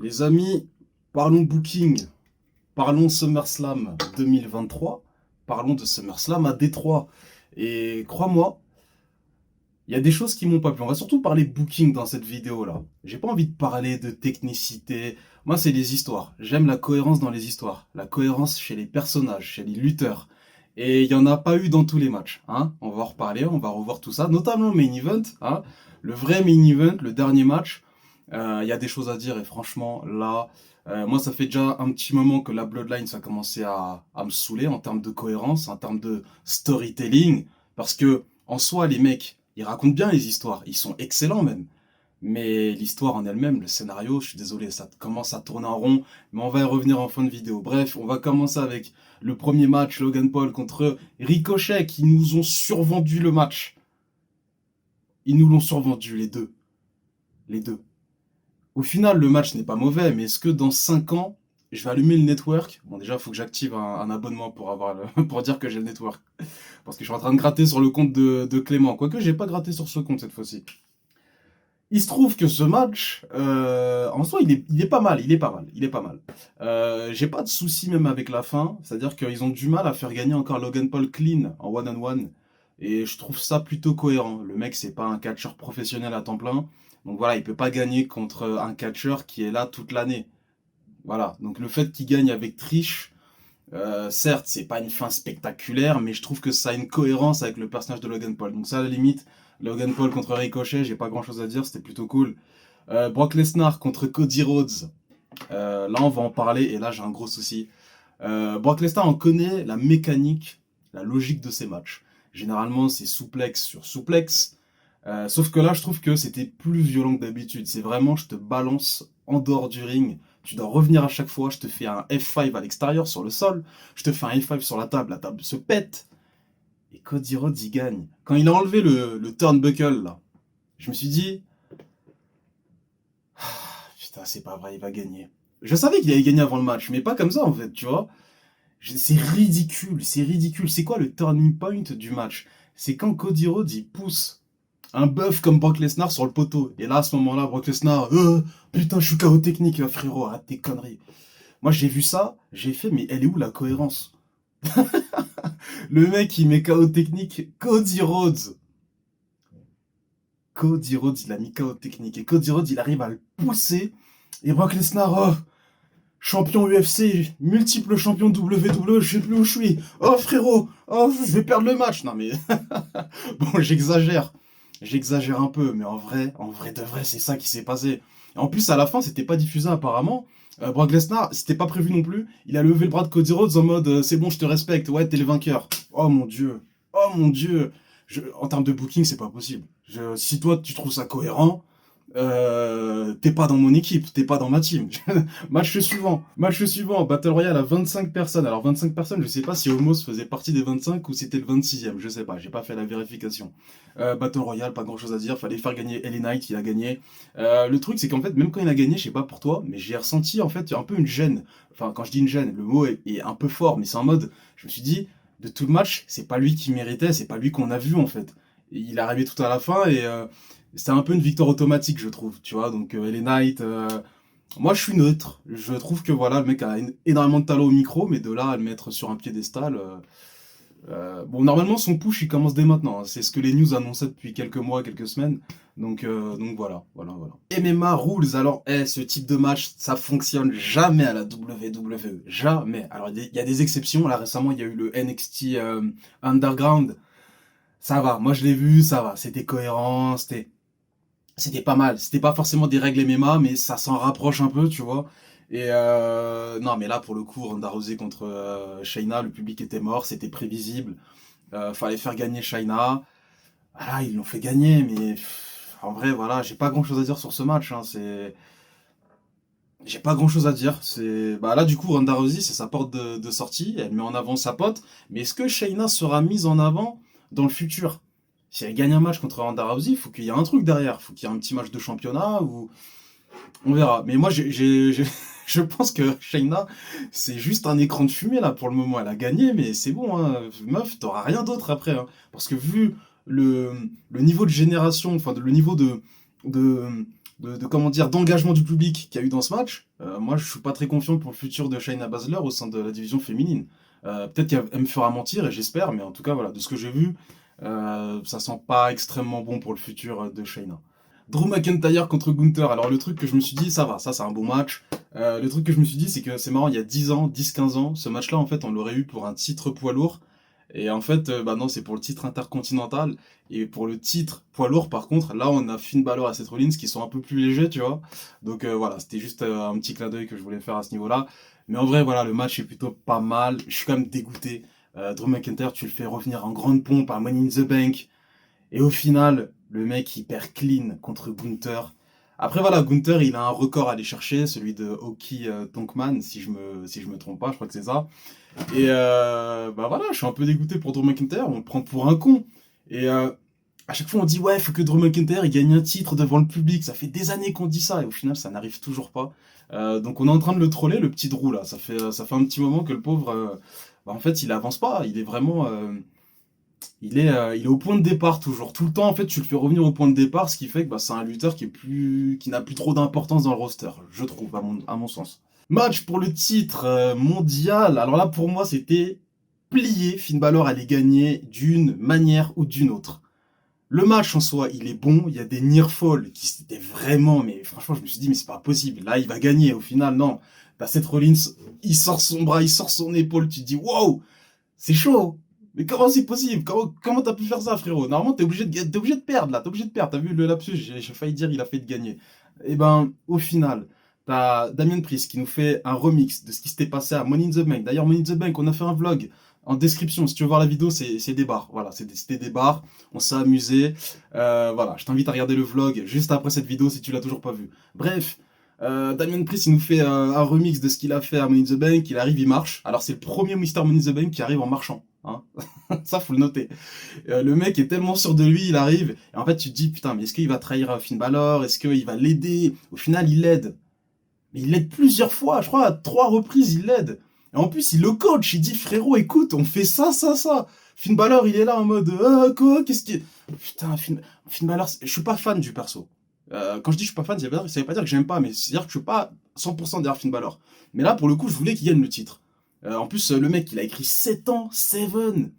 Les amis, parlons booking, parlons SummerSlam 2023, parlons de SummerSlam à Détroit. Et crois-moi, il y a des choses qui m'ont pas plu. On va surtout parler booking dans cette vidéo-là. J'ai pas envie de parler de technicité. Moi, c'est les histoires. J'aime la cohérence dans les histoires. La cohérence chez les personnages, chez les lutteurs. Et il y en a pas eu dans tous les matchs. Hein. On va en reparler, on va revoir tout ça, notamment le main event. Hein. Le vrai main event, le dernier match. Il y a des choses à dire et franchement, là, moi, ça fait déjà un petit moment que la Bloodline, ça a commencé à me saouler en termes de cohérence, en termes de storytelling. Parce que, en soi, les mecs, ils racontent bien les histoires. Ils sont excellents même. Mais l'histoire en elle-même, le scénario, je suis désolé, ça commence à tourner en rond, mais on va y revenir en fin de vidéo. Bref, on va commencer avec le premier match, Logan Paul contre Ricochet, qui nous ont survendu le match. Ils nous l'ont survendu, les deux. Les deux. Au final, le match n'est pas mauvais, mais est-ce que dans 5 ans, je vais allumer le network? Bon, déjà, il faut que j'active un abonnement pour avoir pour dire que j'ai le network. Parce que je suis en train de gratter sur le compte de Clément. Quoique, j'ai pas gratté sur ce compte cette fois-ci. Il se trouve que ce match, en soi, il est pas mal, il est pas mal, il est pas mal. J'ai pas de souci même avec la fin, c'est-à-dire qu'ils ont du mal à faire gagner encore Logan Paul clean en one-on-one, et je trouve ça plutôt cohérent. Le mec, c'est pas un catcheur professionnel à temps plein, donc voilà, il peut pas gagner contre un catcheur qui est là toute l'année. Voilà, donc le fait qu'il gagne avec Trish, certes, c'est pas une fin spectaculaire, mais je trouve que ça a une cohérence avec le personnage de Logan Paul. Donc ça, à la limite, Logan Paul contre Ricochet, j'ai pas grand chose à dire, c'était plutôt cool. Brock Lesnar contre Cody Rhodes, là on va en parler, et là j'ai un gros souci. Brock Lesnar, on connaît la mécanique, la logique de ces matchs. Généralement, c'est souplex sur souplex. Sauf que là, je trouve que c'était plus violent que d'habitude. C'est vraiment, je te balance en dehors du ring. Tu dois revenir à chaque fois. Je te fais un F5 à l'extérieur sur le sol. Je te fais un F5 sur la table se pète. Et Cody Rhodes, il gagne. Quand il a enlevé le turnbuckle, là, je me suis dit, putain, c'est pas vrai, il va gagner. Je savais qu'il allait gagner avant le match, mais pas comme ça, en fait, tu vois. C'est ridicule, c'est ridicule. C'est quoi le turning point du match? C'est quand Cody Rhodes, il pousse un bœuf comme Brock Lesnar sur le poteau. Et là, à ce moment-là, Brock Lesnar, putain, je suis KO technique, frérot, arrête tes conneries. Moi, j'ai vu ça, j'ai fait, mais elle est où la cohérence? Le mec, il met KO technique Cody Rhodes. Cody Rhodes, il a mis KO technique. Et Cody Rhodes, il arrive à le pousser. Et Brock Lesnar, champion UFC, multiple champion WWE, je sais plus où je suis. Oh frérot, oh je vais perdre le match. Non mais bon, j'exagère. J'exagère un peu, mais en vrai de vrai, c'est ça qui s'est passé. Et en plus, à la fin, c'était pas diffusé apparemment. Brock Lesnar, c'était pas prévu non plus. Il a levé le bras de Cody Rhodes en mode c'est bon, je te respecte, ouais, t'es le vainqueur. Oh mon dieu, oh mon dieu. En termes de booking, c'est pas possible. Si toi tu trouves ça cohérent, t'es pas dans mon équipe, t'es pas dans ma team. Match suivant, Battle Royale à 25 personnes. Alors 25 personnes, je sais pas si Homos faisait partie des 25 ou c'était le 26e, je sais pas, j'ai pas fait la vérification. Battle Royale, pas grand chose à dire, fallait faire gagner LA Knight, il a gagné. Le truc c'est qu'en fait, même quand il a gagné, je sais pas pour toi, mais j'ai ressenti en fait un peu une gêne. Enfin, quand je dis une gêne, le mot est un peu fort, mais c'est en mode, je me suis dit, de tout le match, c'est pas lui qui méritait, c'est pas lui qu'on a vu en fait. Et il est arrivé tout à la fin et c'était un peu une victoire automatique, je trouve, tu vois. Donc, LA Knight, moi, je suis neutre. Je trouve que voilà, le mec a énormément de talent au micro, mais de là à le mettre sur un piédestal. Bon, normalement, son push, il commence dès maintenant. Hein. C'est ce que les news annonçaient depuis quelques mois, quelques semaines. Donc voilà, voilà, voilà. MMA Rules, alors, ce type de match, ça fonctionne jamais à la WWE. Jamais. Alors, il y a des exceptions. Là, récemment, il y a eu le NXT Underground. Ça va. Moi, je l'ai vu, ça va. C'était cohérent, c'était pas mal. C'était pas forcément des règles MMA, mais ça s'en rapproche un peu, tu vois. Et non, mais là, pour le coup, Ronda Rousey contre Shayna, le public était mort, c'était prévisible. Fallait faire gagner Shayna. Voilà, ils l'ont fait gagner, mais en vrai, voilà, j'ai pas grand chose à dire sur ce match. Hein, j'ai pas grand chose à dire. Bah là, du coup, Ronda Rousey, c'est sa porte de sortie. Elle met en avant sa pote. Mais est-ce que Shayna sera mise en avant dans le futur? Si elle gagne un match contre Ronda Rousey, il faut qu'il y ait un truc derrière. Il faut qu'il y ait un petit match de championnat ou on verra. Mais moi, je pense que Shayna, c'est juste un écran de fumée là pour le moment. Elle a gagné, mais c'est bon, hein. Meuf, t'auras rien d'autre après. Hein. Parce que vu le, le niveau de génération, enfin le niveau de, comment dire, d'engagement du public qu'il y a eu dans ce match, moi je suis pas très confiant pour le futur de Shayna Baszler au sein de la division féminine. Peut-être qu'elle me fera mentir et j'espère, mais en tout cas voilà, de ce que j'ai vu, ça sent pas extrêmement bon pour le futur de Shayna. Drew McIntyre contre Gunther. Alors le truc que je me suis dit, ça va, ça c'est un bon match. Le truc que je me suis dit, c'est que c'est marrant, il y a 10 ans, 10-15 ans, ce match-là en fait on l'aurait eu pour un titre poids lourd. Et en fait, bah non, c'est pour le titre intercontinental. Et pour le titre poids lourd, par contre, là, on a Finn Balor et Seth Rollins qui sont un peu plus légers, tu vois. Donc voilà, c'était juste un petit clin d'œil que je voulais faire à ce niveau-là. Mais en vrai, voilà, le match est plutôt pas mal. Je suis quand même dégoûté. Drew McIntyre, tu le fais revenir en grande pompe à Money in the Bank. Et au final, le mec, il perd clean contre Gunther. Après, voilà, Gunther, il a un record à aller chercher, celui de Oki Tonkman, si je me trompe pas, je crois que c'est ça. Et bah voilà, je suis un peu dégoûté pour Drew McIntyre, on le prend pour un con. Et à chaque fois, on dit, ouais, il faut que Drew McIntyre il gagne un titre devant le public. Ça fait des années qu'on dit ça, et au final, ça n'arrive toujours pas. Donc on est en train de le troller, le petit Drew, là. Ça fait un petit moment que le pauvre, bah, en fait, il avance pas. Il est vraiment... il est au point de départ toujours. Tout le temps, en fait, tu le fais revenir au point de départ, ce qui fait que bah, c'est un lutteur qui n'a plus trop d'importance dans le roster, je trouve, à mon sens. Match pour le titre mondial. Alors là, pour moi, c'était plié. Finn Balor allait gagner d'une manière ou d'une autre. Le match en soi, il est bon. Il y a des near fall qui c'était vraiment, mais franchement, je me suis dit, mais c'est pas possible. Là, il va gagner. Au final, non. T'as Seth Rollins, il sort son bras, il sort son épaule. Tu te dis, wow, c'est chaud. Mais comment c'est possible? Comment t'as pu faire ça, frérot? Normalement, t'es obligé de perdre, là. T'es obligé de perdre. T'as vu le lapsus? J'ai failli dire, il a fait de gagner. Et ben, au final, t'as Damien Priest qui nous fait un remix de ce qui s'était passé à Money in the Bank. D'ailleurs, Money in the Bank, on a fait un vlog en description. Si tu veux voir la vidéo, c'est des bars. Voilà, c'était des bars. On s'est amusé. Voilà, je t'invite à regarder le vlog juste après cette vidéo si tu l'as toujours pas vu. Bref. Damien Priest, il nous fait un remix de ce qu'il a fait à Money in the Bank. Il arrive, il marche. Alors, c'est le premier Mr. Money in the Bank qui arrive en marchant. Hein. Ça, faut le noter. Le mec est tellement sûr de lui, il arrive. Et en fait, tu te dis, putain, mais est-ce qu'il va trahir Finn Balor? Est-ce qu'il va l'aider? Au final, il l'aide. Mais il l'aide plusieurs fois. Je crois à 3 reprises, il l'aide. Et en plus, il le coach. Il dit, frérot, écoute, on fait ça, ça, ça. Finn Balor, il est là en mode, ah, quoi? Qu'est-ce qui. Putain, Finn Balor, je suis pas fan du perso. Quand je dis je suis pas fan, ça veut pas dire que j'aime pas, mais c'est-à-dire que je suis pas 100% derrière Finn Balor. Mais là, pour le coup, je voulais qu'il gagne le titre. En plus, le mec, il a écrit 7 ans, Seven.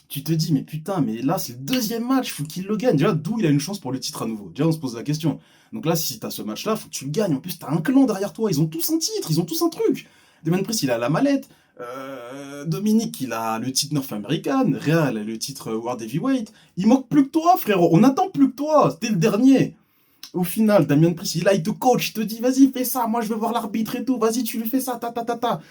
Tu te dis, mais putain, mais là, c'est le deuxième match, faut qu'il le gagne. Déjà, d'où il a une chance pour le titre à nouveau. Déjà, on se pose la question. Donc là, si t'as ce match-là, faut que tu le gagnes. En plus, t'as un clan derrière toi, ils ont tous un titre, ils ont tous un truc. Damien Priest, il a la mallette. Dominique, il a le titre North American. Rhea, elle a le titre World Heavyweight. Il manque plus que toi, frérot. On attend plus que toi. C'était le dernier. Au final, Damien Priest, il te coach, il te dit, vas-y, fais ça, moi je veux voir l'arbitre et tout, vas-y, tu lui fais ça, ta ta ta ta.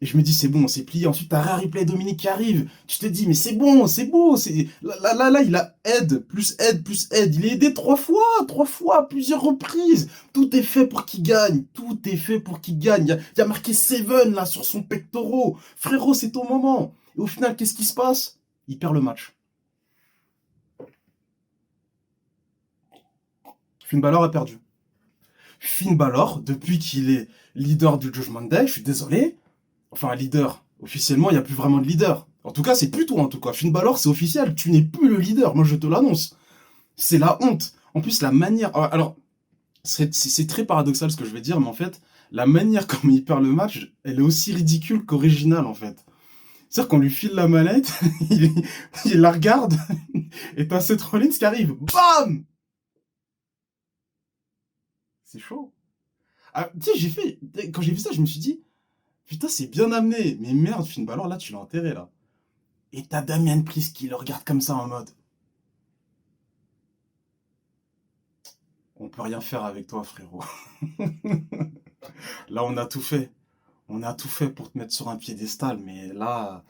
Et je me dis, c'est bon, c'est plié. Ensuite, t'as Rare Replay Dominique qui arrive. Tu te dis, mais c'est bon, c'est beau. Là, il a aide, plus aide, plus aide. Il est aidé 3 fois, plusieurs reprises. Tout est fait pour qu'il gagne. Tout est fait pour qu'il gagne. Il y a marqué Seven, là, sur son pectoral. Frérot, c'est ton moment. Et au final, qu'est-ce qui se passe? Il perd le match. Finn Balor a perdu. Finn Balor, depuis qu'il est leader du Judgment Day, je suis désolé. Enfin, leader. Officiellement, il n'y a plus vraiment de leader. En tout cas, c'est plus toi, en tout cas. Finn Balor, c'est officiel. Tu n'es plus le leader. Moi, je te l'annonce. C'est la honte. En plus, la manière. Alors, c'est très paradoxal ce que je vais dire, mais en fait, la manière comme il perd le match, elle est aussi ridicule qu'originale, en fait. C'est-à-dire qu'on lui file la mallette, il la regarde, et t'as Seth Rollins qui arrive. BAM! C'est chaud. Ah, tu sais, quand j'ai vu ça, je me suis dit, putain, c'est bien amené. Mais merde, Finn Balor, là, tu l'as enterré, là. Et t'as Damien Priest qui le regarde comme ça en mode, on peut rien faire avec toi, frérot. Là, on a tout fait. On a tout fait pour te mettre sur un piédestal. Mais là,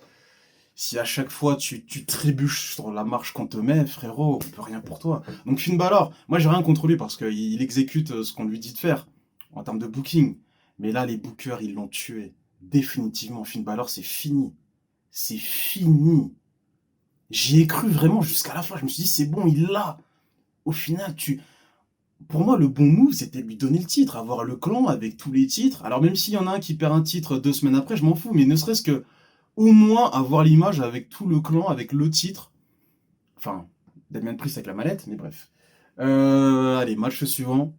si à chaque fois tu trébuches sur la marche qu'on te met, frérot, on peut rien pour toi. Donc Finn Balor, moi, j'ai rien contre lui parce qu'il exécute ce qu'on lui dit de faire en termes de booking. Mais là, les bookers, ils l'ont tué. Définitivement, Finn Balor, c'est fini. C'est fini. J'y ai cru vraiment jusqu'à la fin. Je me suis dit, c'est bon, il l'a. Au final, pour moi, le bon move, c'était de lui donner le titre, avoir le clan avec tous les titres. Alors, même s'il y en a un qui perd un titre 2 semaines après, je m'en fous, mais ne serait-ce que, au moins, avoir l'image avec tout le clan, avec le titre. Enfin, Damien Priest avec la mallette, mais bref. Allez, match suivant.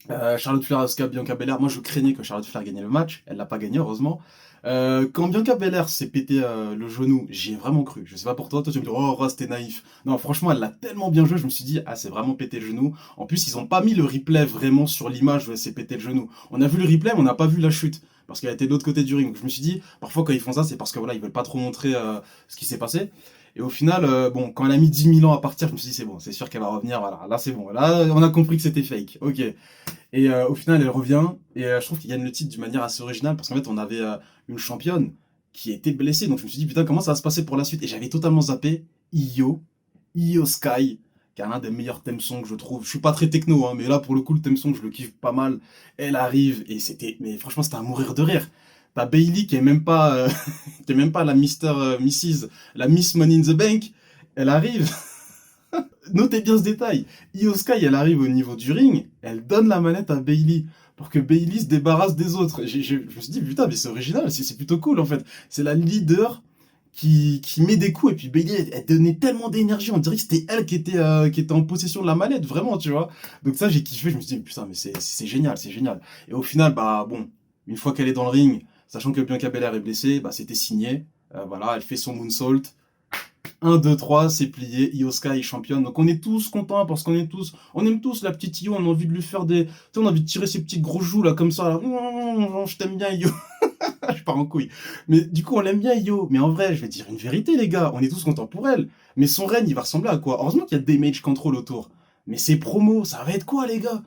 Charlotte Flair, Asuka, Bianca Belair. Moi, je craignais que Charlotte Flair gagne le match. Elle l'a pas gagné, heureusement. Quand Bianca Belair s'est pété le genou, j'y ai vraiment cru. Je sais pas pour toi, toi tu me dis, oh Ross, t'es naïf. Non, franchement, elle l'a tellement bien joué, je me suis dit, ah, c'est vraiment pété le genou. En plus, ils ont pas mis le replay vraiment sur l'image où elle s'est pété le genou. On a vu le replay, mais on n'a pas vu la chute. Parce qu'elle était de l'autre côté du ring. Donc je me suis dit, parfois quand ils font ça, c'est parce que voilà, ils veulent pas trop montrer ce qui s'est passé. Et au final, bon, quand elle a mis 10 000 ans à partir, je me suis dit, c'est bon, c'est sûr qu'elle va revenir. Voilà, là c'est bon. Là, on a compris que c'était fake. Ok. Et au final, elle revient. Et je trouve qu'il gagne le titre d'une manière assez originale parce qu'en fait, on avait une championne qui était blessée. Donc je me suis dit, putain, comment ça va se passer pour la suite? Et j'avais totalement zappé Io Sky, qui a l'un des meilleurs theme songs, je trouve. Je suis pas très techno, hein, mais là, pour le coup, le theme song, je le kiffe pas mal. Elle arrive et c'était, mais franchement, c'était à mourir de rire. T'as Bailey qui est même pas, qui est même pas la Mrs. La Miss Money in the Bank. Elle arrive. Notez bien ce détail. Io Sky, elle arrive au niveau du ring, elle donne la manette à Bailey pour que Bailey se débarrasse des autres. Je me suis dit, putain, mais c'est original, c'est plutôt cool en fait. C'est la leader qui met des coups et puis Bailey, elle donnait tellement d'énergie, on dirait que c'était elle qui était en possession de la manette, vraiment, tu vois. Donc ça, j'ai kiffé, je me suis dit, putain, mais c'est génial, c'est génial. Et au final, bah bon, une fois qu'elle est dans le ring, sachant que Bianca Belair est blessée, bah c'était signé. Voilà, elle fait son moonsault. 1, 2, 3, c'est plié, Io Sky est championne. Donc on est tous contents parce on aime tous la petite Io, on a envie de lui faire des, tu sais, on a envie de tirer ses petits gros joues là comme ça. Là. Je t'aime bien Io. Je pars en couille. Mais du coup on l'aime bien Io. Mais en vrai, je vais dire une vérité les gars, on est tous contents pour elle. Mais son règne, il va ressembler à quoi? Heureusement qu'il y a Damage Control autour. Mais ses promos, ça va être quoi les gars?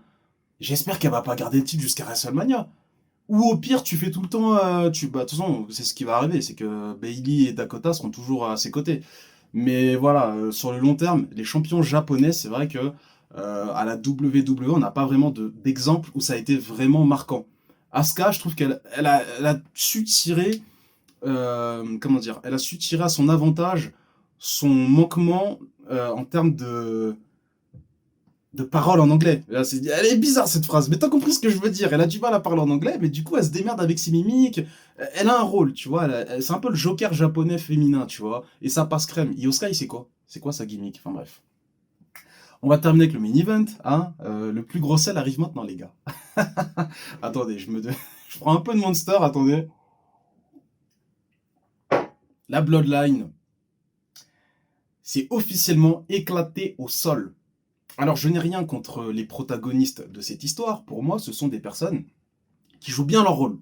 J'espère qu'elle va pas garder le titre jusqu'à WrestleMania. Ou au pire, tu fais tout le temps. Bah, de toute façon, c'est ce qui va arriver, c'est que Bailey et Dakota seront toujours à ses côtés. Mais voilà, sur le long terme, les champions japonais, c'est vrai que à la WWE, on n'a pas vraiment d'exemple où ça a été vraiment marquant. Asuka, je trouve elle a su tirer, comment dire, elle a su tirer à son avantage son manquement en termes de parole en anglais. Là, elle est bizarre cette phrase, mais t'as compris ce que je veux dire. Elle a du mal à parler en anglais, mais du coup, elle se démerde avec ses mimiques. Elle a un rôle, tu vois. C'est un peu le Joker japonais féminin, tu vois. Et ça passe crème. Io Sky, c'est quoi? C'est quoi sa gimmick? Enfin bref. On va terminer avec le main event. Hein. Le plus gros sel arrive maintenant, les gars. Attendez, je prends un peu de Monster, attendez. La Bloodline, c'est officiellement éclaté au sol. Alors, je n'ai rien contre les protagonistes de cette histoire. Pour moi, ce sont des personnes qui jouent bien leur rôle.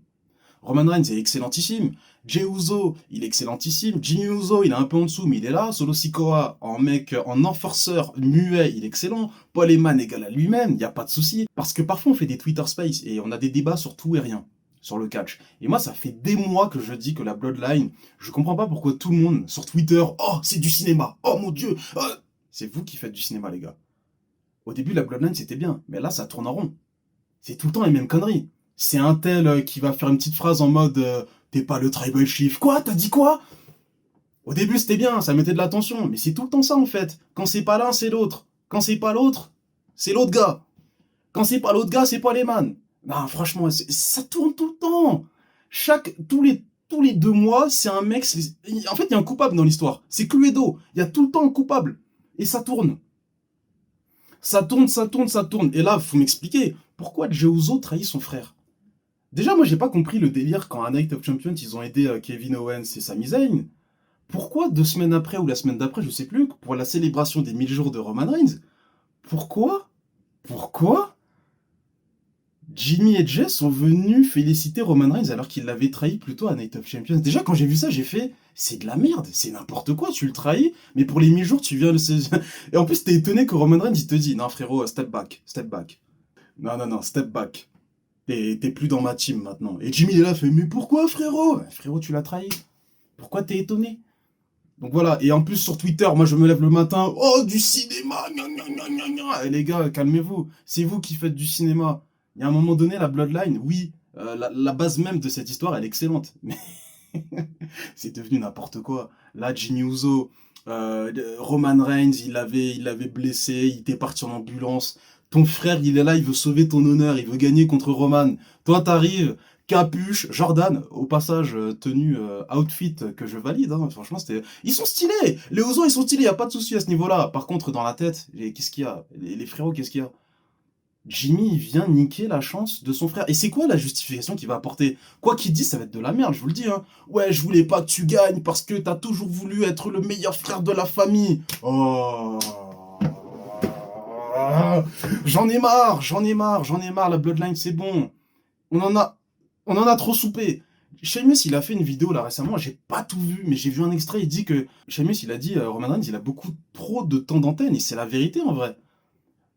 Roman Reigns est excellentissime. Jey Uso, il est excellentissime. Jimmy Uso, il est un peu en dessous, mais il est là. Solo Sikoa, en mec, en enforceur muet, il est excellent. Paul Heyman égale à lui-même, il n'y a pas de souci. Parce que parfois, on fait des Twitter Space et on a des débats sur tout et rien, sur le catch. Et moi, ça fait des mois que je dis que la Bloodline, je comprends pas pourquoi tout le monde, sur Twitter, oh, c'est du cinéma, oh mon dieu, c'est vous qui faites du cinéma, les gars. Au début, la Bloodline, c'était bien, mais là, ça tourne en rond. C'est tout le temps les mêmes conneries. C'est un tel qui va faire une petite phrase en mode t'es pas le tribal chief. Quoi? T'as dit quoi? Au début, c'était bien, ça mettait de l'attention, mais c'est tout le temps ça en fait. Quand c'est pas l'un, c'est l'autre. Quand c'est pas l'autre, c'est l'autre gars. Quand c'est pas l'autre gars, c'est pas les man. Non, franchement, ça tourne tout le temps. Tous les 2 mois, c'est un mec. En fait, il y a un coupable dans l'histoire. C'est Cluedo. Il y a tout le temps un coupable. Et ça tourne. Ça tourne, ça tourne, ça tourne. Et là, faut m'expliquer pourquoi Jey Uso trahit son frère. Déjà, moi, j'ai pas compris le délire quand à Night of Champions, ils ont aidé Kevin Owens et Sami Zayn. Pourquoi 2 semaines après ou la semaine d'après, je sais plus, pour la célébration des 1000 jours de Roman Reigns, pourquoi Jimmy et Jess sont venus féliciter Roman Reigns alors qu'il l'avait trahi plutôt à Night of Champions? Déjà, quand j'ai vu ça, j'ai fait, c'est de la merde, c'est n'importe quoi, tu le trahis, mais pour les 1000 jours, tu viens le... Et en plus, t'es étonné que Roman Reigns, il te dit, non frérot, step back, step back. Non, non, non, step back. T'es plus dans ma team maintenant. Et Jimmy est là, fait, mais pourquoi frérot? Frérot, tu l'as trahi. Pourquoi t'es étonné? Donc voilà, et en plus sur Twitter, moi je me lève le matin, oh du cinéma, gna, gna, gna, gna, gna. Et les gars, calmez-vous, c'est vous qui faites du cinéma. Il y a un moment donné, la Bloodline, oui, la base même de cette histoire, elle est excellente, mais c'est devenu n'importe quoi. Là, Jimmy Uso, Roman Reigns, il l'avait blessé, il était parti en ambulance. Ton frère, il est là, il veut sauver ton honneur, il veut gagner contre Roman. Toi, t'arrives, capuche, Jordan, au passage, tenue, outfit que je valide, hein, franchement, c'était... Ils sont stylés. Les Usos, ils sont stylés, y a pas de souci à ce niveau-là. Par contre, dans la tête, qu'est-ce qu'il y a les frérots, qu'est-ce qu'il y a? Jimmy, il vient niquer la chance de son frère. Et c'est quoi la justification qu'il va apporter? Quoi qu'il dise, ça va être de la merde, je vous le dis, hein. Ouais, je voulais pas que tu gagnes parce que t'as toujours voulu être le meilleur frère de la famille. Oh. J'en ai marre, la Bloodline, c'est bon. On en a, on en a trop soupé. Sheamus, il a fait une vidéo là récemment, j'ai pas tout vu, mais j'ai vu un extrait, il dit que Sheamus, il a dit Roman Reigns, il a beaucoup trop de temps d'antenne, et c'est la vérité en vrai.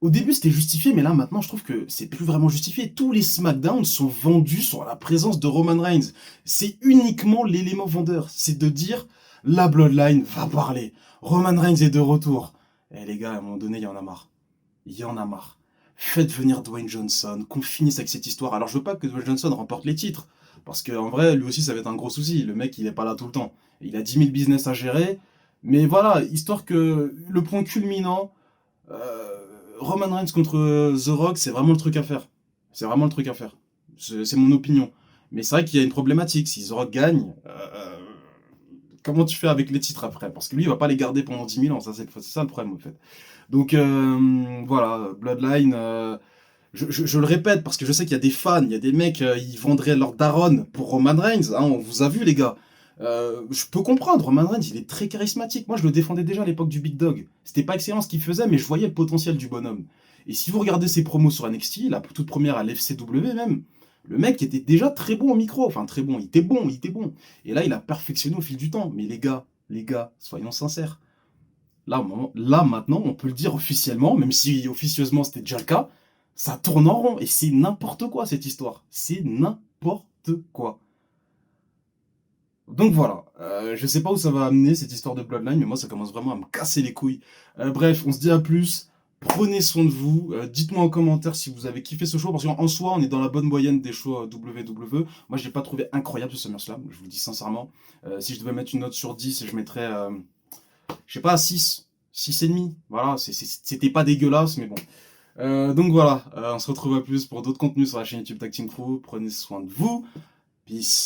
Au début, c'était justifié, mais là, maintenant, je trouve que c'est plus vraiment justifié. Tous les SmackDown sont vendus sur la présence de Roman Reigns. C'est uniquement l'élément vendeur. C'est de dire, la Bloodline va parler. Roman Reigns est de retour. Eh les gars, à un moment donné, il y en a marre. Il y en a marre. Faites venir Dwayne Johnson, qu'on finisse avec cette histoire. Alors, je veux pas que Dwayne Johnson remporte les titres, parce qu'en vrai, lui aussi, ça va être un gros souci. Le mec, il est pas là tout le temps. Il a 10 000 business à gérer. Mais voilà, histoire que le point culminant, Roman Reigns contre The Rock, c'est vraiment le truc à faire. C'est vraiment le truc à faire. C'est mon opinion. Mais c'est vrai qu'il y a une problématique. Si The Rock gagne, comment tu fais avec les titres après? Parce que lui, il va pas les garder pendant 10 000 ans. Ça, c'est ça le problème, en fait. Donc, voilà, Bloodline. Je le répète parce que je sais qu'il y a des fans, il y a des mecs, ils vendraient leur daronne pour Roman Reigns. Hein, on vous a vu, les gars. Je peux comprendre, Roman Reigns, il est très charismatique. Moi, je le défendais déjà à l'époque du Big Dog. C'était pas excellent ce qu'il faisait, mais je voyais le potentiel du bonhomme. Et si vous regardez ses promos sur NXT, la toute première à l'FCW même, le mec était déjà très bon au micro. Enfin, très bon, il était bon, il était bon. Et là, il a perfectionné au fil du temps. Mais les gars, soyons sincères. Là, maintenant, on peut le dire officiellement, même si officieusement c'était déjà le cas, ça tourne en rond. Et c'est n'importe quoi cette histoire. C'est n'importe quoi. Donc voilà, je sais pas où ça va amener cette histoire de Bloodline, mais moi ça commence vraiment à me casser les couilles. Bref, on se dit à plus, prenez soin de vous, dites-moi en commentaire si vous avez kiffé ce show, parce qu'en soi on est dans la bonne moyenne des shows WWE. Moi je l'ai pas trouvé incroyable ce SummerSlam, je vous le dis sincèrement. Si je devais mettre une note sur 10, je mettrais, je sais pas, 6, 6,5. Voilà, c'était pas dégueulasse, mais bon. Donc voilà, on se retrouve à plus pour d'autres contenus sur la chaîne YouTube Tag Team Crew, prenez soin de vous, peace.